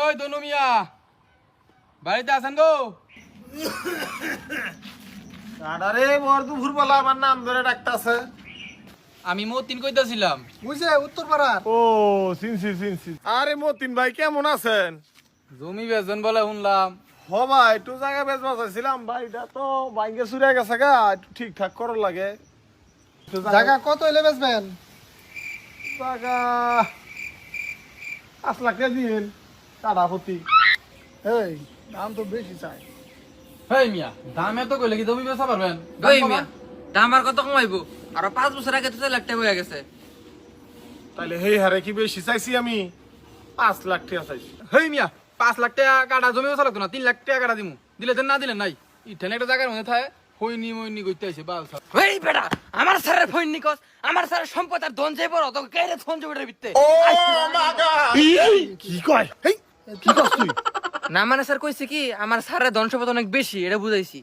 ওই দনু মিয়া বাড়িতে আছেন গো? আরে বর দুপুর বেলা আমার নাম ধরে ডাকতাছে। আমি মতিন কইতাছিলাম। বুঝছে উত্তরপাড়ার। ও সিনসি। আরে মতিন ভাই কেমন আছেন? জমি বেচবেন বলে শুনলাম। হ ভাই একটু জায়গা বেচবা চাইছিলাম, ভাইটা তো ভাঙ্গে চুরে গেছে গা, একটু ঠিকঠাক করার লাগে। জায়গা কত হইলে বেচবেন? জায়গা 5 লাখ টাকা দিন কাটা প্রতি। এই দাম তো বেশি চাই। হেই মিয়া দাম এত কইলে কি জমি বেচা পারবেন? ওই মিয়া দাম আর কত কমাইবো? আর 5 বছর আগে তো 4 লাখ টাকা হয়ে গেছে। তাইলে হেই হারে কি বেশি চাইছি আমি? 5 লাখ টাকা চাইছি। হেই মিয়া 5 লাখ টাকা কাটা জমি বেচা লাগতো না, 3 লাখ টাকা কাটা দিমু। দিলে দেন না দিলে নাই। ইঠানে একটা জায়গার মধ্যে থাকে হইনি মইনি কইতে আইছে বাল সব। ওই বেটা আমার স্যারের ফোন নিকস, আমার স্যারের সম্পদ আর ধন যাইবো তো কেরে ফোন জমিটার ভিতরে। কি কয়? হেই কি করছ তুই? না মানে স্যার কইছে কি আমার স্যারের ধন সম্পদ অনেক বেশি, এটা বুঝাইছি।